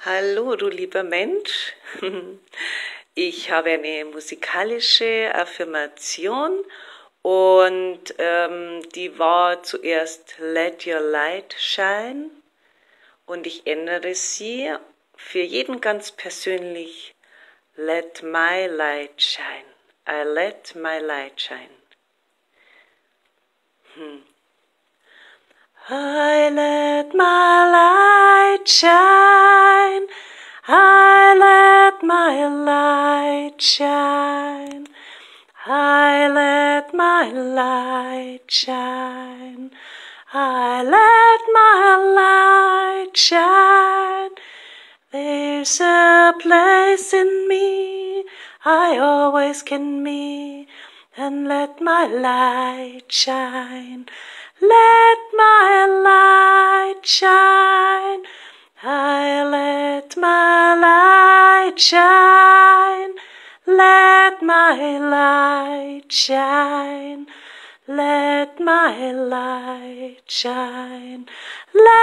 Hallo, du lieber Mensch. Ich habe eine musikalische Affirmation und die war zuerst Let Your Light Shine und ich ändere sie für jeden ganz persönlich Let My Light Shine. I let my light shine. I let my light shine. I let my light shine. I let my light shine. I let my light shine. There's a place in me I always can be, and let my light shine. Let my light shine. I let my light shine. Let my light shine. Let my light shine. Let